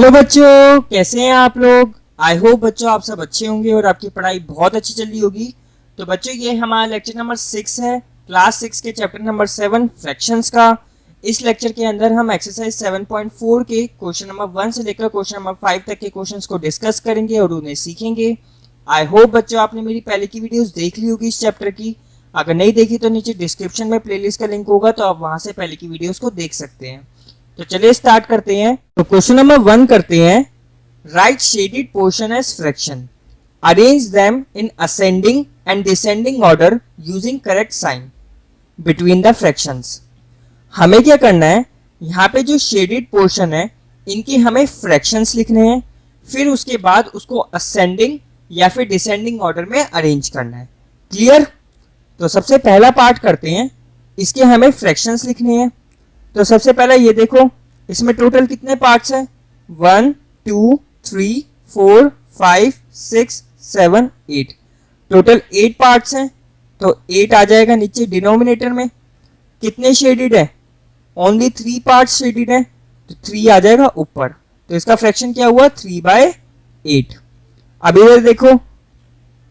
Hello बच्चों, कैसे हैं आप लोग। आई होप बच्चों आप सब अच्छे होंगे और आपकी पढ़ाई बहुत अच्छी चल रही होगी। तो बच्चों ये हमारा लेक्चर नंबर 6 है, क्लास 6 के चैप्टर नंबर 7 फ्रैक्शंस का। इस लेक्चर के अंदर हम एक्सरसाइज 7.4 के क्वेश्चन नंबर 1 से लेकर क्वेश्चन नंबर 5 तक के क्वेश्चंस को डिस्कस करेंगे और उन्हें सीखेंगे। आई होप बच्चों आपने मेरी पहले की वीडियोस देख ली होगी इस चैप्टर की। अगर नहीं देखी तो नीचे डिस्क्रिप्शन में प्लेलिस्ट का लिंक होगा, तो आप वहां से पहले की वीडियोस को देख सकते हैं। तो चलिए स्टार्ट करते हैं। तो क्वेश्चन नंबर 1 करते हैं। Write shaded portion as fraction, arrange them in ascending and descending order using correct sign between the fractions. हमें क्या करना है, यहाँ पे जो शेडेड पोर्शन है इनके हमें फ्रैक्शंस लिखने हैं, फिर उसके बाद उसको असेंडिंग या फिर डिसेंडिंग ऑर्डर में अरेंज करना है। क्लियर। तो सबसे पहला पार्ट करते हैं, इसके हमें फ्रैक्शंस लिखने हैं। तो सबसे पहले ये देखो, इसमें टोटल कितने पार्ट्स हैं, 1 2 3 4 5 6 7 8, टोटल 8 पार्ट्स हैं। तो 8 आ जाएगा नीचे डिनोमिनेटर में। कितने शेडेड है, ओनली 3 पार्ट्स शेडेड है, तो 3 आ जाएगा ऊपर। तो इसका फ्रैक्शन क्या हुआ, 3/8। अब इधर देखो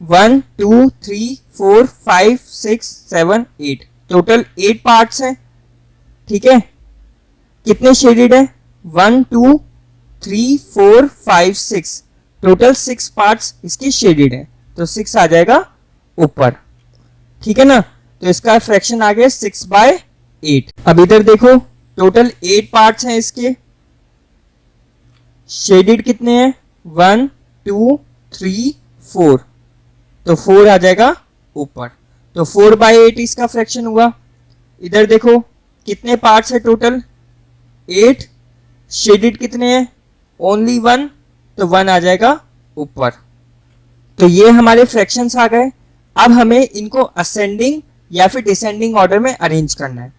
1 2 3 4 5 6 7 8, टोटल 8 पार्ट्स हैं। ठीक है, कितने शेडेड है, 1 2 3 4 5 6, टोटल 6 पार्ट्स इसके शेडेड है, तो 6 आ जाएगा ऊपर। ठीक है ना। तो इसका फ्रैक्शन आ गया 6/8। अब इधर देखो टोटल 8 पार्ट्स हैं इसके, शेडेड कितने हैं, 1 2 3 4, तो 4 आ जाएगा ऊपर। तो 4/8 इसका फ्रैक्शन हुआ। इधर देखो कितने पार्ट्स है टोटल, 8, शेडेड कितने हैं, ओनली 1, तो 1 आ जाएगा ऊपर। तो ये हमारे फ्रैक्शंस आ गए। अब हमें इनको असेंडिंग या फिर डिसेंडिंग ऑर्डर में अरेंज करना है।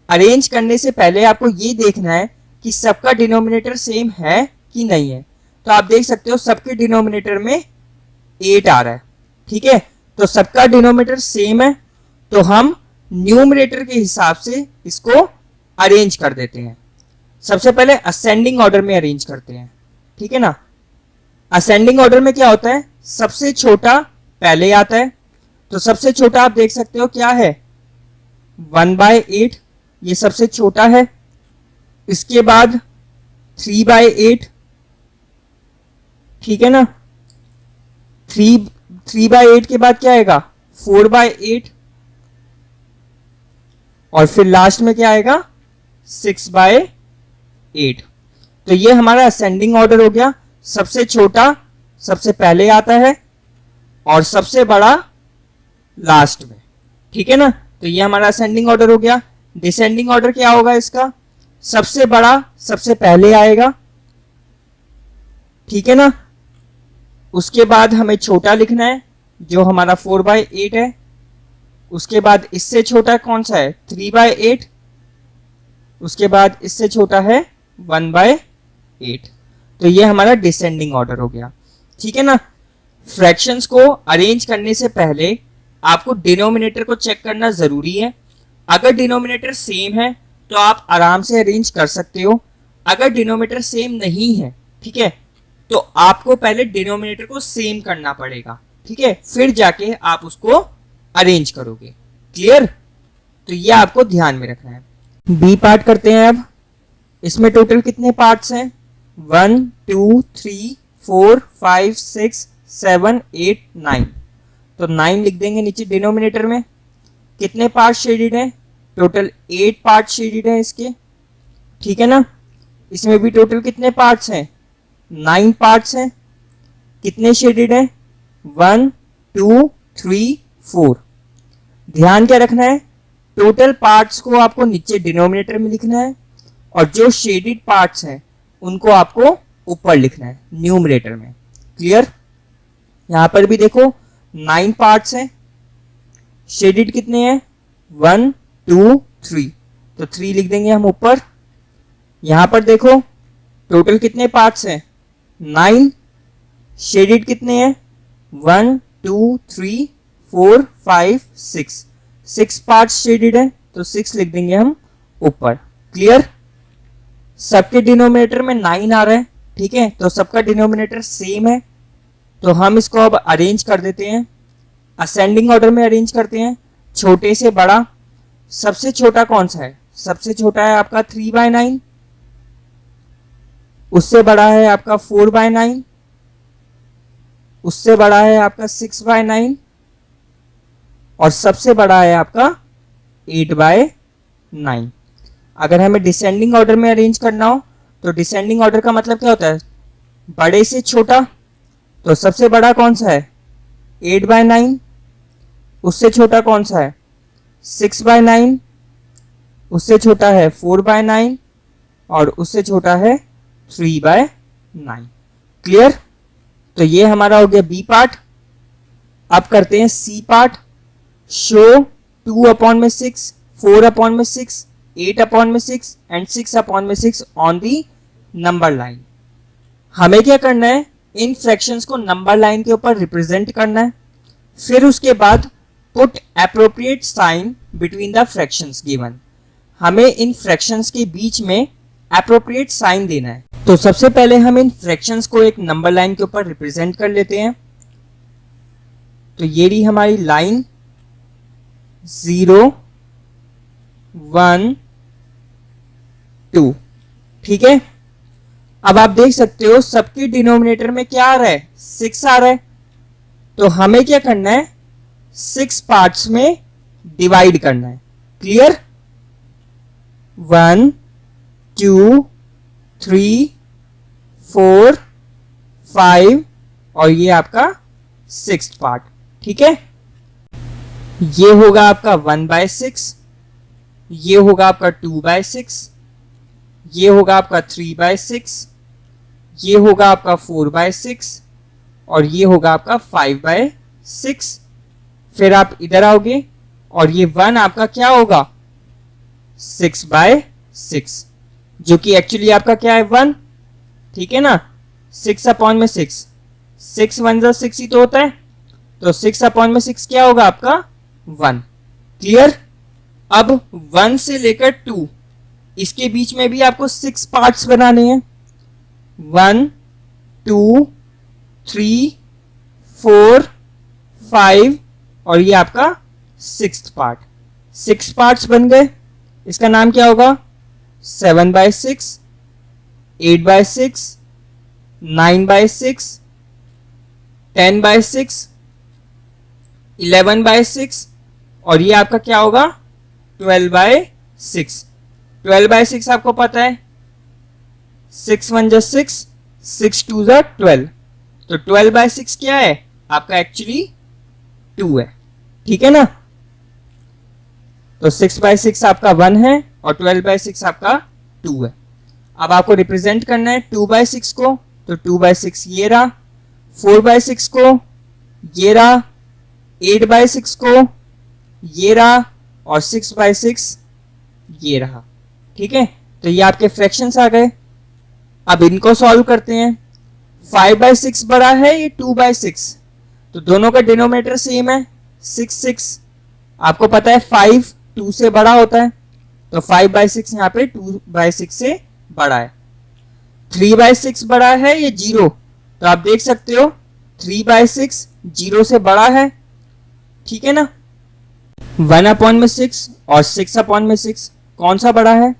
अरेंज करने से पहले आपको ये देखना है कि सबका डिनोमिनेटर सेम है कि नहीं है। तो आप देख सकते हो सबके डिनोमिनेटर में 8 आ रहा है। ठीक है, तो सबका डिनोमिनेटर सेम है, तो हम न्यूमरेटर के हिसाब से इसको अरेंज कर देते हैं। सबसे पहले असेंडिंग ऑर्डर में अरेंज करते हैं। ठीक है ना। असेंडिंग ऑर्डर में क्या होता है, सबसे छोटा पहले आता है। तो सबसे छोटा आप देख सकते हो क्या है, 1/8, ये सबसे छोटा है। इसके बाद 3/8, ठीक है ना। 3/8 के बाद क्या आएगा, 4/8, और फिर लास्ट में क्या आएगा, 6/8। तो ये हमारा असेंडिंग ऑर्डर हो गया। सबसे छोटा सबसे पहले आता है और सबसे बड़ा लास्ट में। ठीक है ना। तो ये हमारा असेंडिंग ऑर्डर हो गया। डिसेंडिंग ऑर्डर क्या होगा इसका, सबसे बड़ा सबसे पहले आएगा। ठीक है ना। उसके बाद हमें छोटा लिखना है जो हमारा 4/8 है। उसके बाद इससे छोटा कौन सा है, 3/8। उसके बाद इससे छोटा है 1/8। तो ये हमारा डिसेंडिंग ऑर्डर हो गया। ठीक है ना। फ्रैक्शंस को अरेंज करने से पहले आपको डिनोमिनेटर को चेक करना जरूरी है। अगर डिनोमिनेटर सेम है तो आप आराम से अरेंज कर सकते हो। अगर डिनोमिनेटर सेम नहीं है, ठीक है, तो आपको पहले डिनोमिनेटर को सेम करना पड़ेगा। ठीक है, फिर जाके आप उसको अरेंज करोगे। क्लियर। तो ये आपको ध्यान में रखना है। बी पार्ट करते हैं अब। इसमें टोटल कितने पार्ट्स हैं, 1 2 3 4 5 6 7 8 9, तो 9 लिख देंगे नीचे डिनोमिनेटर में। कितने पार्ट शेडेड हैं, टोटल 8 पार्ट शेडेड है इसके। ठीक है ना। इसमें भी टोटल कितने पार्ट्स हैं, 9 पार्ट्स हैं। कितने शेडेड हैं, 1 2 3 4। ध्यान क्या रखना है, टोटल पार्ट्स को आपको नीचे डिनोमिनेटर में लिखना है और जो शेडेड पार्ट्स हैं उनको आपको ऊपर लिखना है न्यूमरेटर में। क्लियर। यहां पर भी देखो 9 पार्ट्स हैं, शेडेड कितने हैं, 1 2 3, तो 3 लिख देंगे हम ऊपर। यहां पर देखो टोटल कितने पार्ट्स हैं, 9, शेडेड कितने हैं, 1 2 3 4 5 6, 6 पार्ट्स शेडेड है, तो 6 लिख देंगे हम ऊपर। क्लियर। सबके डिनोमिनेटर में 9 आ रहा है। ठीक है, तो सबका डिनोमिनेटर सेम है, तो हम इसको अब अरेंज कर देते हैं, असेंडिंग ऑर्डर में अरेंज करते हैं, छोटे से बड़ा। सबसे छोटा कौन सा है? सबसे छोटा है आपका 3/9, उससे बड़ा है आपका 4/9, उससे बड़ा है आपका 6/9 और सबसे बड़ा है आपका 8/9। अगर हमें डिसेंडिंग ऑर्डर में अरेंज करना हो तो डिसेंडिंग ऑर्डर का मतलब क्या होता है? बड़े से छोटा। तो सबसे बड़ा कौन सा है? 8/9। उससे छोटा कौन सा है? 6/9। उससे छोटा है 4/9 और उससे छोटा है 3/9। क्लियर? तो ये हमारा हो गया बी पार्ट। अब करते हैं C part. Show 2/6, 4/6, 8/6 and 6/6 on the number line. हमें क्या करना है? इन फ्रैक्शंस को नंबर लाइन के ऊपर रिप्रेजेंट करना है। फिर उसके बाद put appropriate sign between the fractions given. हमें इन फ्रैक्शंस के बीच में एप्रोप्रिएट साइन देना है। तो सबसे पहले हम इन फ्रैक्शंस को एक नंबर लाइन के ऊपर रिप्रेजेंट कर लेते हैं। तो ये रही हमारी लाइन 0, 1, 2। ठीक है, अब आप देख सकते हो सबके डिनोमिनेटर में क्या आ रहा है? 6 आ रहा है। तो हमें क्या करना है? 6 पार्ट्स में डिवाइड करना है। क्लियर? 1, 2, 3, 4, 5 और ये आपका 6th पार्ट। ठीक है, ये होगा आपका 1/6, ये होगा आपका 2/6, ये होगा आपका 3/6, ये होगा आपका 4/6 और ये होगा आपका 5/6। फिर आप इधर आओगे और ये 1 आपका क्या होगा? 6/6, जो कि एक्चुअली आपका क्या है? 1। ठीक है ना, 6/6, 6 1 6 ही तो होता है, तो 6/6 क्या होगा आपका? 1। क्लियर? अब 1 से लेकर 2 इसके बीच में भी आपको 6 पार्ट्स बनाने हैं। 1, 2, 3, 4, 5 और ये आपका 6th पार्ट। 6 पार्ट्स बन गए। इसका नाम क्या होगा? 7/6, 8/6, 9/6, 10/6, 11/6 और ये आपका क्या होगा? 12/6। 12/6 आपको पता है, 6 1 6, 6 2 12। तो 12/6 क्या है? आपका एक्चुअली 2 है। ठीक है ना, तो 6/6 आपका 1 है और 12/6 आपका 2 है। अब आपको रिप्रेजेंट करना है 2/6 को, तो 2/6 ये रहा, 4/6 को ये रहा, 8/6 को ये रहा और 6/6 ये रहा। ठीक है, तो ये आपके फ्रैक्शंस आ गए। अब इनको सॉल्व करते हैं। 5/6 बड़ा है ये 2/6, तो दोनों का डिनोमिनेटर सेम है 6 6। आपको पता है 5 2 से बड़ा होता है, तो 5/6 यहाँ पे 2/6 से बड़ा है। 3/6 बड़ा है ये 0, तो आप देख सकते हो 3/6 0 से बड़ा है। ठीक है ना, 1/6 और 6/6 कौन सा बड़ा है?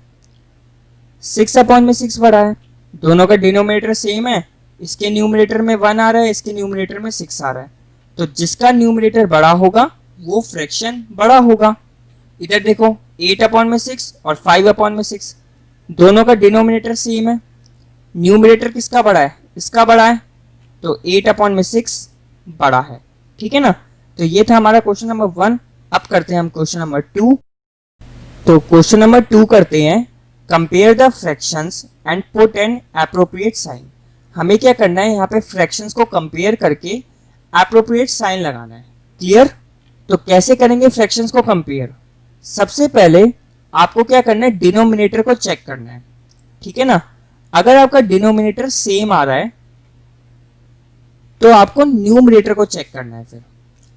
6/6 बड़ा है। दोनों का डिनोमिनेटर सेम है, इसके न्यूमरेटर में 1 आ रहा है, इसके न्यूमरेटर में 6 आ रहा है, तो जिसका न्यूमरेटर बड़ा होगा वो फ्रैक्शन बड़ा होगा। इधर देखो 8/6 और 5/6 दोनों का डिनोमिनेटर सेम है, न्यूमरेटर किसका बड़ा है? इसका बड़ा है, तो 8/6 बड़ा है। ठीक है ना, तो ये था हमारा क्वेश्चन नंबर 1। अब करते हैं हम क्वेश्चन नंबर 2। तो क्वेश्चन नंबर 2 करते हैं, compare the fractions and put an appropriate sign. हमें क्या करना है? यहाँ पे फ्रैक्शंस को कंपेयर करके एप्रोप्रिएट साइन लगाना है। क्लियर? तो कैसे करेंगे फ्रैक्शंस को कंपेयर? सबसे पहले आपको क्या करना है? डिनोमिनेटर को चेक करना है। ठीक है ना, अगर आपका डिनोमिनेटर सेम आ रहा है तो आपको न्यूमरेटर को चेक करना है। फिर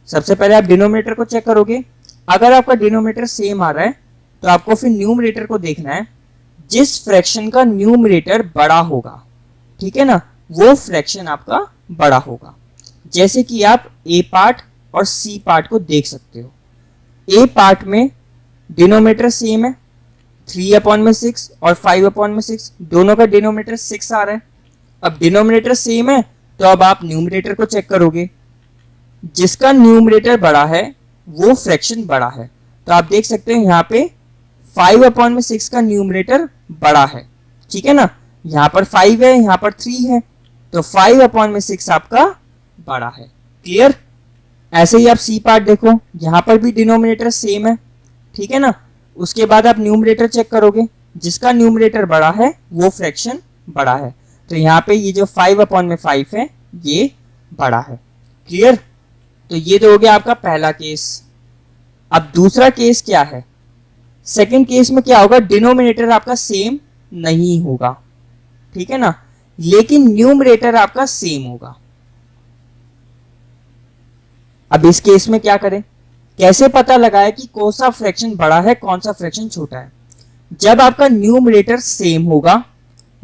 सबसे पहले आप डिनोमिनेटर को चेक करोगे, अगर आपका डिनोमिनेटर सेम आ रहा है तो आपको फिर न्यूमरेटर को देखना है। जिस फ्रैक्शन का न्यूमरेटर बड़ा होगा ठीक है ना, वो फ्रैक्शन आपका बड़ा होगा। जैसे कि आप ए पार्ट और सी पार्ट को देख सकते हो। ए पार्ट में डिनोमिनेटर सेम है, 3/6 और 5/6, दोनों का डिनोमिनेटर 6 आ रहा है। अब डिनोमिनेटर सेम है तो अब आप न्यूमरेटर को चेक करोगे, जिसका न्यूमरेटर बड़ा है वो फ्रैक्शन बड़ा है। तो आप देख सकते हैं यहाँ पे 5/6 का न्यूमरेटर बड़ा है, ठीक है ना, यहाँ पर 5 है, यहाँ पर 3 है, तो 5/6 आपका बड़ा है। क्लियर? ऐसे ही आप सी पार्ट देखो, यहाँ पर भी डिनोमिनेटर सेम है, ठीक है ना। उसके बाद आप न्यूमरेटर चेक करोगे, जिसका न्यूमरेटर बड़ा है वो फ्रैक्शन बड़ा है। तो यहाँ पे ये जो 5/5 है ये बड़ा है। क्लियर? तो ये तो हो गया आपका पहला केस। अब दूसरा केस क्या है? सेकंड केस में क्या होगा, डिनोमिनेटर आपका सेम नहीं होगा, ठीक है ना, लेकिन न्यूमरेटर आपका सेम होगा। अब इस केस में क्या करें, कैसे पता लगाए कि कौन सा फ्रैक्शन बड़ा है कौन सा फ्रैक्शन छोटा है? जब आपका न्यूमरेटर सेम होगा,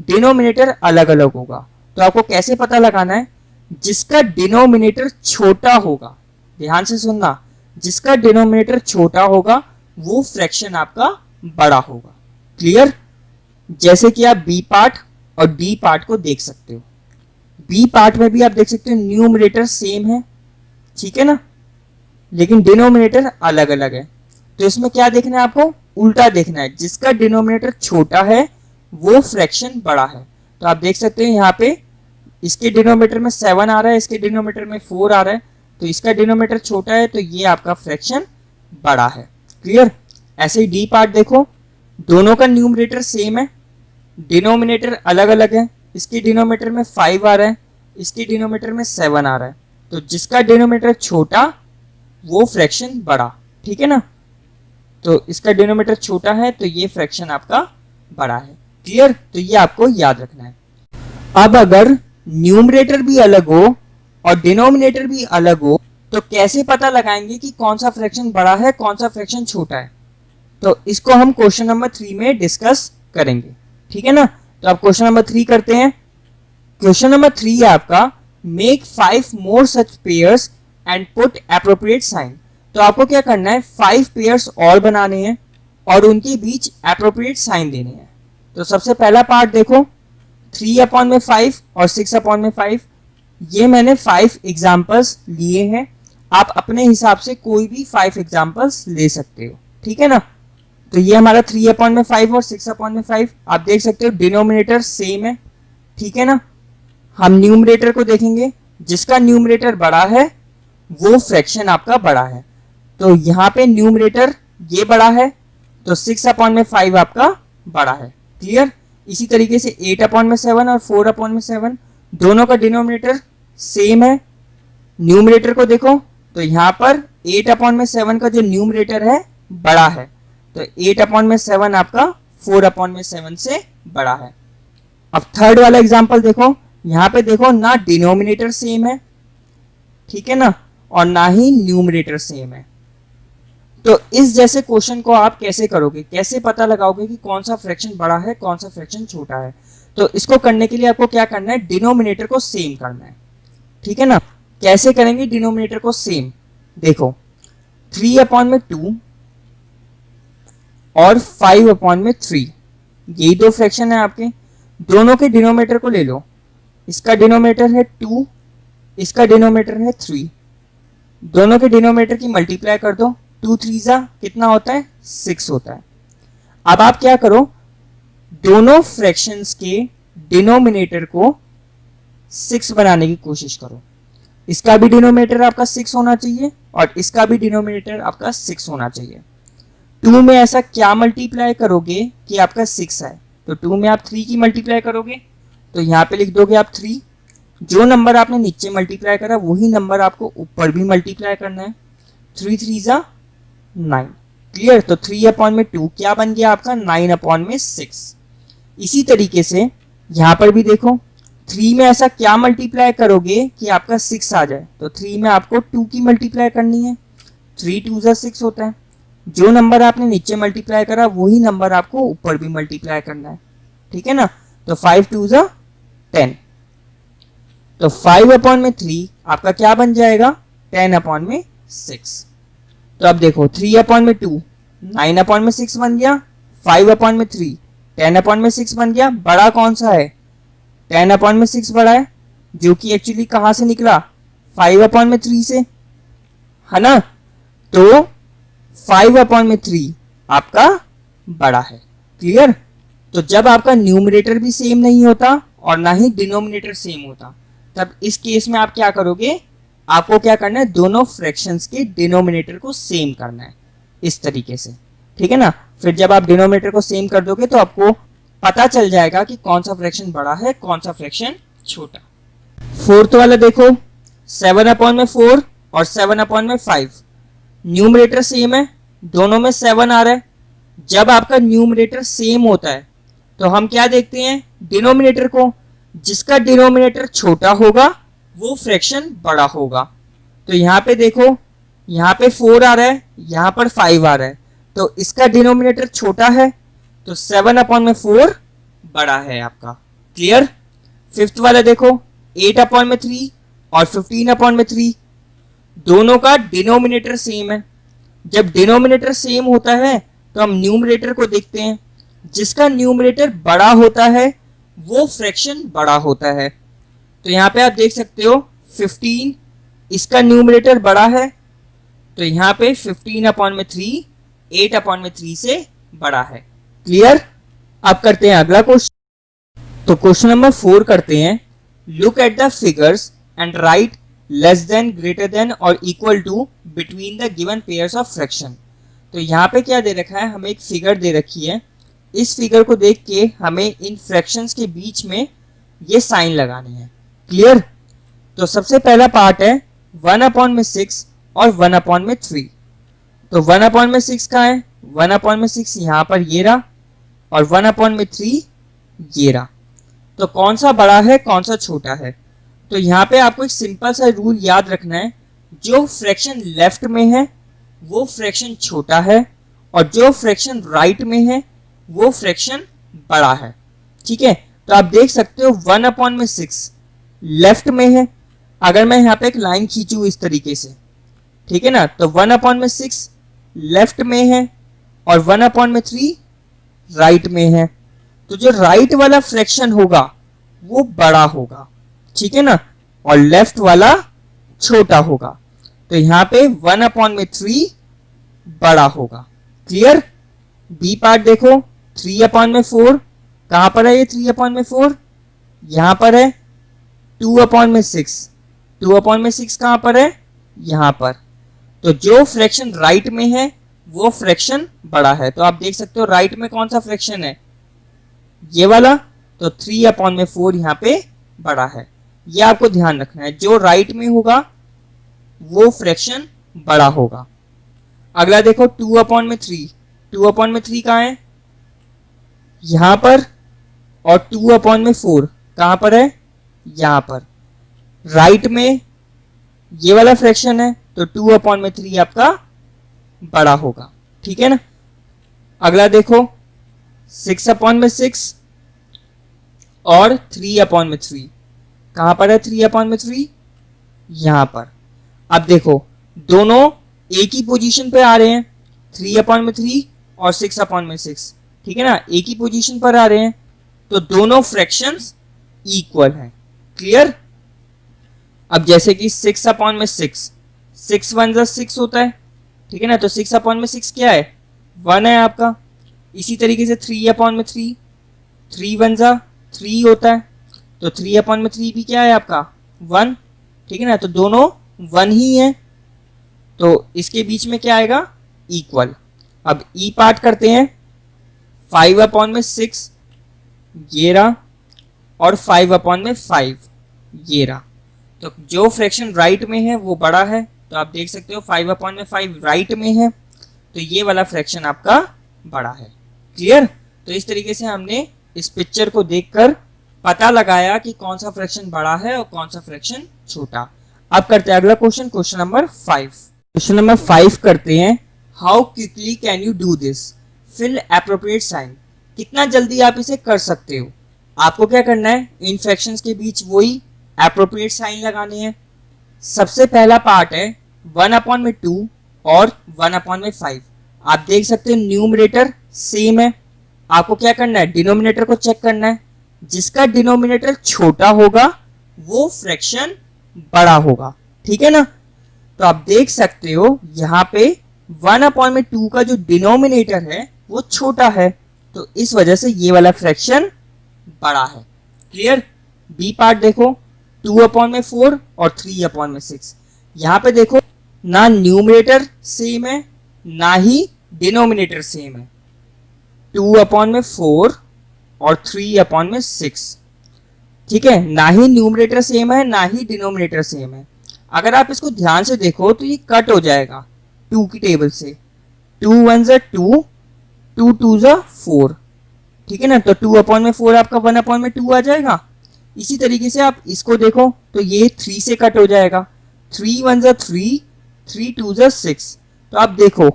डिनोमिनेटर अलग अलग होगा, तो आपको कैसे पता लगाना है? जिसका डिनोमिनेटर छोटा होगा, ध्यान से सुनना, जिसका डिनोमिनेटर छोटा होगा वो फ्रैक्शन आपका बड़ा होगा। क्लियर? जैसे कि आप बी पार्ट और डी पार्ट को देख सकते हो। बी पार्ट में भी आप देख सकते हो न्यूमरेटर सेम है, ठीक है ना, लेकिन डिनोमिनेटर अलग अलग है। तो इसमें क्या देखना है आपको? उल्टा देखना है, जिसका डिनोमिनेटर छोटा है वो फ्रैक्शन बड़ा है। तो आप देख सकते हैं यहाँ पे इसके डिनोमिनेटर में 7 आ रहा है, इसके डिनोमिनेटर में 4 आ रहा है, तो इसका डिनोमिनेटर छोटा है तो ये आपका फ्रैक्शन बड़ा है। क्लियर? ऐसे ही डी पार्ट देखो, दोनों का न्यूमरेटर सेम है, डिनोमिनेटर अलग अलग है, इसके डिनोमिनेटर में 5 आ रहा है, इसके डिनोमिनेटर में 7 आ रहा है, तो जिसका डिनोमिनेटर छोटा वो फ्रैक्शन बड़ा, ठीक है ना। तो इसका डिनोमिनेटर छोटा है तो ये फ्रैक्शन आपका बड़ा है। क्लियर? तो ये आपको याद रखना है। अब अगर न्यूमरेटर भी अलग हो और डिनोमिनेटर भी अलग हो तो कैसे पता लगाएंगे कि कौन सा फ्रैक्शन बड़ा है कौन सा फ्रैक्शन छोटा है? तो इसको हम क्वेश्चन नंबर 3 में डिस्कस करेंगे, ठीक है ना। तो आप क्वेश्चन नंबर 3 करते हैं। क्वेश्चन नंबर 3 है आपका, make 5 more such pairs and put appropriate sign. तो आपको क्या करना है, 5 पेयर्स और बनाने हैं और उनके बीच एप्रोप्रिएट साइन देने हैं। तो सबसे पहला पार्ट देखो, 3/5 और 6/5, ये मैंने 5 एग्जाम्पल्स लिए हैं, आप अपने हिसाब से कोई भी 5 एग्जाम्पल्स ले सकते हो, ठीक है ना। तो ये हमारा 3/5 और 6/5, आप देख सकते हो डिनोमिनेटर सेम है, ठीक है ना। हम न्यूमरेटर को देखेंगे, जिसका न्यूमरेटर बड़ा है वो फ्रैक्शन आपका बड़ा है। तो यहाँ पे न्यूमरेटर ये बड़ा है तो 6/5 आपका बड़ा है। क्लियर? इसी तरीके से 8/7 और 4/7, दोनों का डिनोमिनेटर सेम है। न्यूमरेटर को देखो तो यहाँ पर 8/7 का जो न्यूमरेटर है बड़ा है, तो 8/7 आपका 4/7 से बड़ा है। अब थर्ड वाला एग्जांपल देखो, यहाँ पे देखो ना डिनोमिनेटर सेम है, ठीक है ना, और ना ही न्यूमरेटर सेम है। तो इस जैसे क्वेश्चन को आप कैसे करोगे, कैसे पता लगाओगे कि कौन सा फ्रैक्शन बड़ा है कौन सा फ्रैक्शन छोटा है? तो इसको करने के लिए आपको क्या करना है, डिनोमिनेटर को सेम करना है, ठीक है ना। कैसे करेंगे डिनोमिनेटर को सेम? देखो 3/2 और 5/3, यही दो फ्रैक्शन है आपके, दोनों के डिनोमिनेटर को ले लो, इसका डिनोमिनेटर है 2, इसका डिनोमिनेटर है 3, दोनों के डिनोमिनेटर की मल्टीप्लाई कर दो, 2 3 कितना होता है, 6 होता है। अब आप क्या करो, दोनों फ्रैक्शंस के डिनोमिनेटर को 6 बनाने की कोशिश करो। इसका भी डिनोमिनेटर आपका 6 होना चाहिए और इसका भी डिनोमिनेटर आपका 6 होना चाहिए। 2 में ऐसा क्या मल्टीप्लाई करोगे कि आपका 6 है? तो 2 में आप 3 की मल्टीप्लाई करोगे, तो यहाँ पे लिख दोगे आप 3। जो नंबर आपने नीचे मल्टीप्लाई करा वही नंबर आपको ऊपर भी मल्टीप्लाई करना है। 3 3 9। क्लियर? तो 3/2 क्या बन गया आपका, 9/6। इसी तरीके से यहाँ पर भी देखो, 3 में ऐसा क्या मल्टीप्लाई करोगे कि आपका 6 आ जाए? तो 3 में आपको 2 की मल्टीप्लाई करनी है, 3 2 6 होता है। जो नंबर आपने नीचे मल्टीप्लाई करा वही नंबर आपको ऊपर भी मल्टीप्लाई करना है, ठीक है ना। तो 5 2 10। तो 5/3 आपका क्या बन जाएगा, 10/6। तो अब देखो 3/2 9/6 बन गया, 5/3 10/6 बन गया। बड़ा कौन सा है, 10/6 बड़ा है, जो कि एक्चुअली कहां से निकला, 5/3 से, है ना। तो 5/3 आपका बड़ा है। क्लियर। तो जब आपका न्यूमरेटर भी सेम नहीं होता और ना ही डिनोमिनेटर सेम होता, तब इस केस में आप क्या करोगे, आपको क्या करना है, दोनों फ्रैक्शंस के डिनोमिनेटर को सेम करना है इस तरीके से, ठीक है ना। फिर जब आप डिनोमिनेटर को सेम कर दोगे तो आपको पता चल जाएगा कि कौन सा फ्रैक्शन बड़ा है, कौन सा फ्रैक्शन छोटा। फोर्थ वाला देखो, 7/4 और 7/5, न्यूमरेटर सेम है, दोनों में 7 आ रहा है। जब आपका न्यूमरेटर सेम होता है तो हम क्या देखते हैं, डिनोमिनेटर को, जिसका डिनोमिनेटर छोटा होगा वो फ्रैक्शन बड़ा होगा। तो यहाँ पे देखो, यहाँ पे 4 आ रहा है, यहाँ पर 5 आ रहा है, तो इसका डिनोमिनेटर छोटा है, तो 7/4 बड़ा है आपका। क्लियर। फिफ्थ वाला देखो, 8/3 और 15/3, दोनों का डिनोमिनेटर सेम है। जब डिनोमिनेटर सेम होता है तो हम न्यूमरेटर को देखते हैं, जिसका न्यूमरेटर बड़ा होता है वो फ्रैक्शन बड़ा होता है। तो यहाँ पे आप देख सकते हो 15, इसका न्यूमरेटर बड़ा है, तो यहाँ पे 15/3 8/3 से बड़ा है। क्लियर। अब करते हैं अगला क्वेश्चन। तो क्वेश्चन नंबर 4 करते हैं, look at the figures and write less than, greater than और equal to between the given pairs of fraction. तो यहाँ पे क्या दे रखा है, हमें एक फिगर दे रखी है, इस फिगर को देख के हमें इन फ्रैक्शंस के बीच में ये साइन लगाने हैं। क्लियर। तो सबसे पहला पार्ट है 1/6 और 1/3। तो 1/6 कहाँ है, 1/6 यहाँ पर ये रहा, और 1/3 ये रहा। तो कौन सा बड़ा है, कौन सा छोटा है। तो यहाँ पे आपको एक सिंपल सा रूल याद रखना है, जो फ्रैक्शन लेफ्ट में है वो फ्रैक्शन छोटा है, और जो फ्रैक्शन राइट में है वो फ्रैक्शन बड़ा है। ठीक है। तो आप देख सकते हो 1/6 लेफ्ट में है, अगर मैं यहाँ पे एक लाइन खींचूं इस तरीके से, ठीक है ना, तो 1/6 लेफ्ट में है और 1/3 राइट में है। तो जो राइट वाला फ्रैक्शन होगा वो बड़ा होगा, ठीक है ना, और लेफ्ट वाला छोटा होगा। तो यहाँ पे 1/3 बड़ा होगा। क्लियर। बी पार्ट देखो, 3/4 कहां पर है, ये 3/4 यहां पर है, 2/6 2/6 कहां पर है, यहां पर। तो जो फ्रैक्शन राइट में है वो फ्रैक्शन बड़ा है। तो आप देख सकते हो राइट में कौन सा फ्रैक्शन है, ये वाला, तो 3/4 यहाँ पे बड़ा है। ये आपको ध्यान रखना है, जो राइट में होगा वो फ्रैक्शन बड़ा होगा। अगला देखो 2/3, 2/3 कहाँ है, यहां पर, और 2/4 कहां पर है, यहां पर। राइट में ये वाला फ्रैक्शन है, तो 2/3 आपका बड़ा होगा। ठीक है ना। अगला देखो 6/6 और 3/3 कहां पर है, 3/3 यहां पर। अब देखो दोनों एक ही पोजीशन पे आ रहे हैं, 3/3 और 6/6, ठीक है ना, एक ही पोजीशन पर आ रहे हैं, तो दोनों फ्रैक्शंस इक्वल हैं। क्लियर। अब जैसे कि 6/6, 6 1 जा 6 होता है, ठीक है ना, तो 6/6 क्या है, 1 है आपका। इसी तरीके से 3/3, 3 1 जा 3 होता है, तो 3/3 भी क्या है आपका, 1, ठीक है ना, तो दोनों 1 ही है, तो इसके बीच में क्या आएगा, इक्वल। अब ई पार्ट करते हैं, 5/6 ये रहा, और 5/5 ये रहा। तो जो फ्रैक्शन राइट में है वो बड़ा है, तो आप देख सकते हो 5/5 राइट में है, तो ये वाला फ्रैक्शन आपका बड़ा है। क्लियर। तो इस तरीके से हमने इस पिक्चर को देखकर पता लगाया कि कौन सा फ्रैक्शन बड़ा है और कौन सा फ्रैक्शन छोटा। अब करते हैं अगला question, question number 5। Question number 5 करते हैं, how quickly can you do this, fill appropriate sign. कितना जल्दी आप इसे कर सकते हो। आपको क्या करना है, इन फ्रैक्शंस के बीच वही एप्रोप्रिएट साइन लगाने हैं। सबसे पहला पार्ट है 1/2 और 1/5। आप देख सकते हो न्यूमरेटर सेम है, आपको क्या करना है, डिनोमिनेटर को चेक करना है। जिसका डिनोमिनेटर छोटा होगा वो फ्रैक्शन बड़ा होगा, ठीक है ना। तो आप देख सकते हो यहाँ पे 1/2 का जो डिनोमिनेटर है वो छोटा है, तो इस वजह से ये वाला फ्रैक्शन बड़ा है। क्लियर। बी पार्ट देखो 2/4 और 3/6। यहाँ पे देखो ना न्यूमरेटर सेम है ना ही डिनोमिनेटर सेम है, 2/4 और 3/6, ठीक है। ना ही न्यूमरेटर सेम है ना ही डिनोमिनेटर सेम है। अगर आप इसको ध्यान से देखो तो ये कट हो जाएगा 2 की टेबल से, 2 1 ज़ा 2, 2 2 ज़ा 4, ठीक है ना। तो 2/4 आपका 1/2 आ जाएगा। इसी तरीके से आप इसको देखो तो ये 3 से कट हो जाएगा, 3 1 ज़ा 3, 3 2 ज़ा 6। तो आप देखो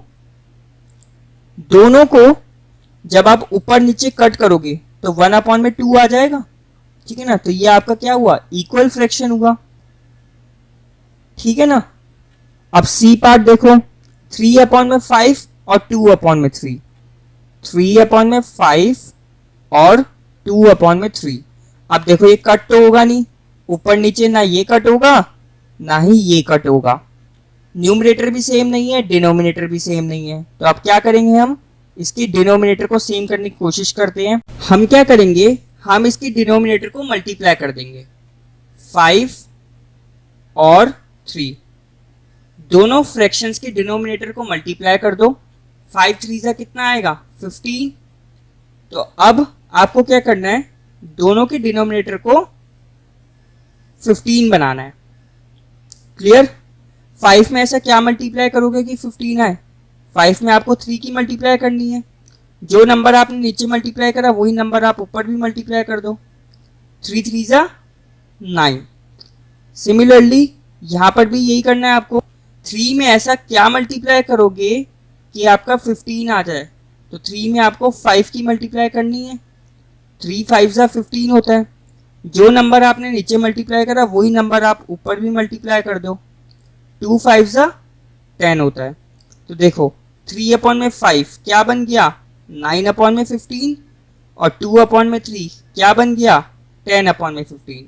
दोनों को जब आप ऊपर नीचे कट करोगे तो 1/2 आ जाएगा, ठीक है ना। तो ये आपका क्या हुआ, इक्वल फ्रैक्शन हुआ, ठीक है ना। अब सी पार्ट देखो 3/5 और 2/3, 3/5 और 2/3। अब देखो ये कट तो होगा नहीं, ऊपर नीचे ना ये कट होगा ना ही ये कट होगा। न्यूमरेटर भी सेम नहीं है, डिनोमिनेटर भी सेम नहीं है। तो अब क्या करेंगे, हम इसकी डिनोमिनेटर को सेम करने की कोशिश करते हैं। हम क्या करेंगे, हम इसकी डिनोमिनेटर को मल्टीप्लाई कर देंगे, 5 और 3। दोनों फ्रैक्शंस के डिनोमिनेटर को मल्टीप्लाई कर दो, 5 3 ज़ा कितना आएगा, 15। तो अब आपको क्या करना है, दोनों के डिनोमिनेटर को 15 बनाना है। क्लियर। 5 में ऐसा क्या मल्टीप्लाई करोगे कि 15 आए, 5 में आपको 3 की मल्टीप्लाई करनी है। जो नंबर आपने नीचे मल्टीप्लाई करा वही नंबर आप ऊपर भी मल्टीप्लाई कर दो, 3 3 ज़ा 9। सिमिलरली यहाँ पर भी यही करना है आपको। 3 में ऐसा क्या मल्टीप्लाई करोगे कि आपका 15 आ जाए, तो 3 में आपको 5 की मल्टीप्लाई करनी है, 3 5 ज़ा 15 होता है। जो नंबर आपने नीचे मल्टीप्लाई करा वही नंबर आप ऊपर भी मल्टीप्लाई कर दो, 2 5 ज़ा 10 होता है। तो देखो 3/5 क्या बन गया, 9/15, और 2/3 क्या बन गया, 10/15।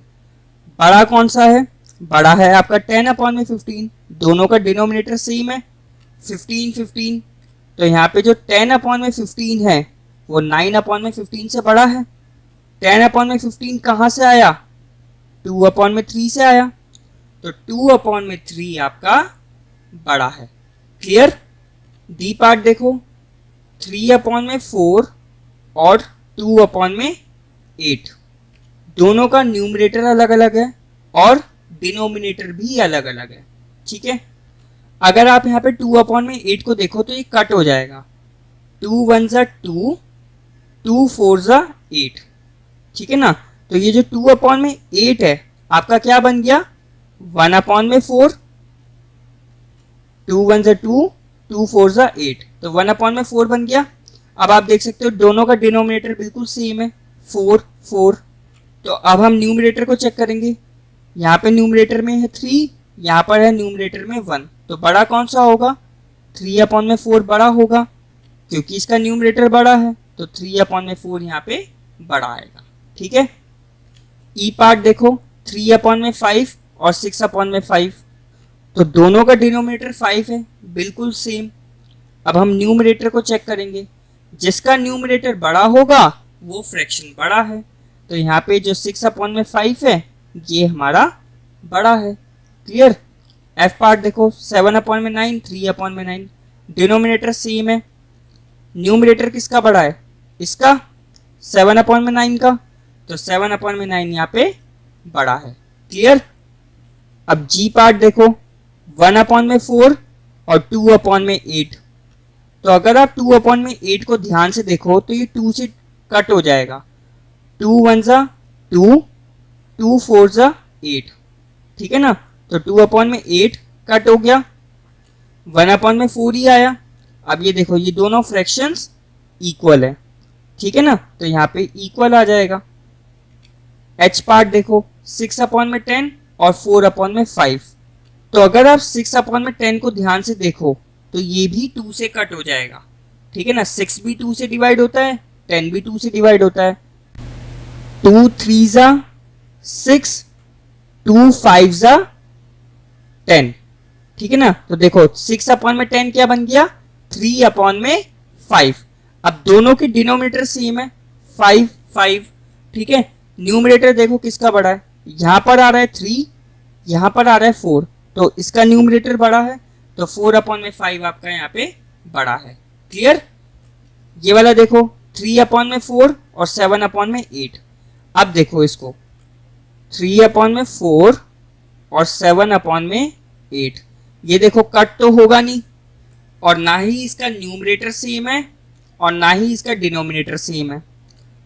बड़ा कौन सा है, बड़ा है आपका 10/15। दोनों का डिनोमिनेटर सेम है, 15 15। तो यहाँ पे जो 10/15 है वो 9/15 से बड़ा है। 10/15 कहाँ से आया, 2/3 से आया, तो 2/3 आपका बड़ा है। क्लियर। डी पार्ट देखो 3/4 और 2/8। दोनों का न्यूमरेटर अलग अलग है और डिनोमिनेटर भी अलग अलग है, ठीक है। अगर आप यहाँ पे 2/8 को देखो तो ये कट हो जाएगा, 2 1 ज़ा 2, 2 4 ज़ा 8, ठीक है ना। तो ये जो 2/8 है आपका क्या बन गया, 1/4, 2 1 ज़ा 2, 2 4 ज़ा 8, तो 1/4 बन गया। अब आप देख सकते हो दोनों का डिनोमिनेटर बिल्कुल सेम है, 4 4। तो अब हम न्यूमरेटर को चेक करेंगे। यहाँ पे न्यूमरेटर में है 3, यहाँ पर है न्यूमरेटर में 1। तो बड़ा कौन सा होगा, 3/4 बड़ा होगा, क्योंकि इसका न्यूमरेटर बड़ा है, तो 3/4 यहाँ पे बड़ा आएगा, ठीक है। ई पार्ट देखो 3/5 और 6/5। तो दोनों का डिनोमिनेटर 5 है, बिल्कुल सेम। अब हम न्यूमरेटर को चेक करेंगे, जिसका न्यूमरेटर बड़ा होगा वो फ्रैक्शन बड़ा है। तो यहाँ पे जो 6/5 है ये हमारा बड़ा है। क्लियर। एफ पार्ट देखो 7/9, 3/9। डिनोमिनेटर सेम है, न्यूमरेटर किसका बड़ा है, इसका 7/9 का, तो 7/9 यहाँ पे बड़ा है। क्लियर। अब जी पार्ट देखो 1/4 और 2/8। तो अगर आप 2/8 को ध्यान से देखो तो ये 2 से कट हो जाएगा, 2 1 ज़ा 2, 2 4 ज़ा 8, ठीक है ना। तो 2/8 कट हो गया, 1/4 ही आया। अब ये देखो ये दोनों फ्रैक्शंस इक्वल है, ठीक है ना। तो यहाँ पे इक्वल आ जाएगा। एच पार्ट देखो 6 अपॉन में 10 और 4 अपॉन में 5। तो अगर आप 6 अपॉन में 10 को ध्यान से देखो तो ये भी 2 से कट हो जाएगा, ठीक है ना। 6 भी 2 से डिवाइड होता है, 10 भी 2 से डिवाइड होता है। 2 3 जा 6, 2 5 जा 10, ठीक है ना। तो देखो 6 अपॉन में 10 क्या बन गया, 3 अपॉन में 5। अब दोनों के डिनोमिनेटर सेम है, 5 5, ठीक है। न्यूमरेटर देखो किसका बड़ा है, यहाँ पर आ रहा है 3, यहाँ पर आ रहा है 4, तो इसका न्यूमरेटर बड़ा है, तो 4 अपॉन में 5 आपका यहाँ पे बड़ा है। क्लियर। ये वाला देखो 3 अपॉन में 4 और 7 अपॉन में 8। अब देखो इसको 3 अपॉन में 4 और 7 अपॉन में 8, ये देखो कट तो होगा नहीं, और ना ही इसका न्यूमरेटर सेम है और ना ही इसका डिनोमिनेटर सेम है।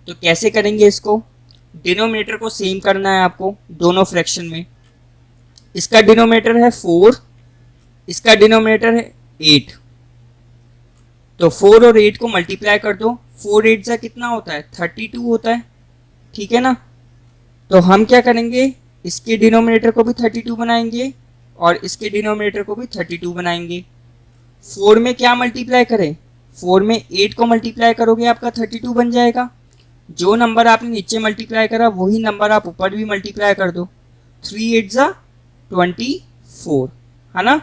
तो कैसे करेंगे इसको, डिनोमिनेटर को सेम करना है आपको दोनों फ्रैक्शन में। इसका डिनोमिनेटर है 4, इसका डिनोमिनेटर है 8, तो 4 और 8 को मल्टीप्लाई कर दो। 4 8 जा कितना होता है, 32 होता है, ठीक है ना। तो हम क्या करेंगे, इसके डिनोमिनेटर को भी 32 बनाएंगे और इसके डिनोमिनेटर को भी 32 बनाएंगे। 4 में क्या मल्टीप्लाई करें, 4 में 8 को मल्टीप्लाई करोगे आपका 32 बन जाएगा। जो नंबर आपने नीचे मल्टीप्लाई करा वही नंबर आप ऊपर भी मल्टीप्लाई कर दो। 3 8 जा 24, है ना।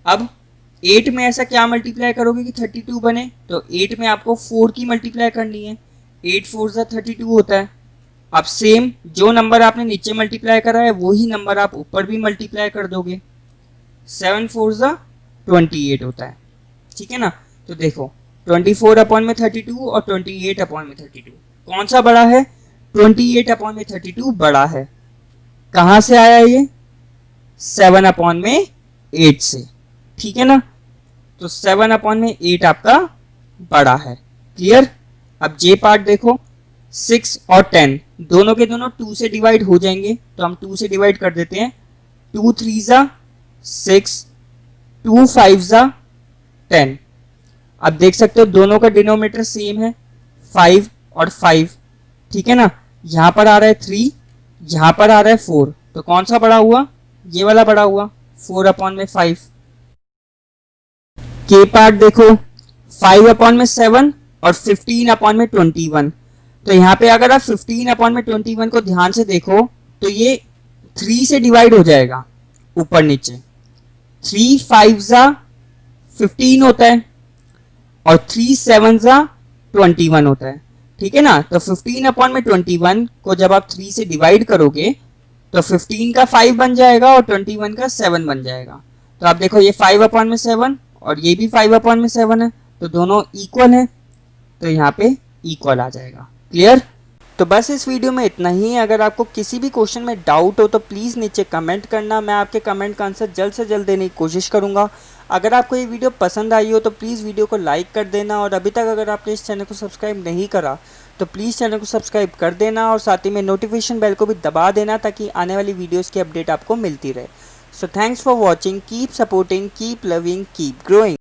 अब 8 में ऐसा क्या मल्टीप्लाई करोगे कि 32 बने, तो 8 में आपको 4 की मल्टीप्लाई करनी है। 8 4 जा 32 होता है। अब सेम जो नंबर आपने नीचे मल्टीप्लाई करा है वही नंबर आप ऊपर भी मल्टीप्लाई कर दोगे। 7 4 जा 28 होता है, ठीक है ना। तो देखो 24 अपॉन में 32 और 28 अपॉन में 32 कौन सा बड़ा है, 28 अपॉन में 32 बड़ा है। कहाँ से आया ये, 7 अपॉन में 8 से, ठीक है ना। तो 7 अपॉन में 8 आपका बड़ा है। क्लियर। अब जे पार्ट देखो, 6 और 10 दोनों के दोनों 2 से डिवाइड हो जाएंगे, तो हम 2 से डिवाइड कर देते हैं। 2 3 जा 6, 2 5 जा 10। अब देख सकते हो दोनों का डिनोमिनेटर सेम है, 5 और 5, ठीक है ना। यहाँ पर आ रहा है 3, यहाँ पर आ रहा है 4, तो कौन सा बड़ा हुआ, ये वाला बड़ा हुआ, 4 अपॉन में 5। के पार्ट देखो, 5 अपॉन में 7 और 15 अपॉन में 21। तो यहाँ पे अगर आप 15 अपॉन में 21 को ध्यान से देखो तो ये 3 से डिवाइड हो जाएगा ऊपर नीचे। 3 5 जा 15 होता है और 3 7 जा 21 होता है, ठीक है ना। तो 15 अपॉन में 21 को जब आप 3 से डिवाइड करोगे तो 15 का 5 बन जाएगा और 21 का 7 बन जाएगा। तो आप देखो ये 5 अपॉन में 7 और ये भी 5 अपॉन में 7 है, तो दोनों इक्वल है, तो यहाँ पे इक्वल आ जाएगा। क्लियर। तो बस इस वीडियो में इतना ही। अगर आपको किसी भी क्वेश्चन में डाउट हो तो प्लीज़ नीचे कमेंट करना, मैं आपके कमेंट का आंसर जल्द से जल्द देने की कोशिश करूँगा। अगर आपको ये वीडियो पसंद आई हो तो प्लीज़ वीडियो को लाइक कर देना, और अभी तक अगर आपने इस चैनल को सब्सक्राइब नहीं करा तो प्लीज़ चैनल को सब्सक्राइब कर देना, और साथ ही में नोटिफिकेशन बेल को भी दबा देना ताकि आने वाली वीडियोज़ की अपडेट आपको मिलती रहे। So thanks for watching, keep supporting, keep loving, keep growing.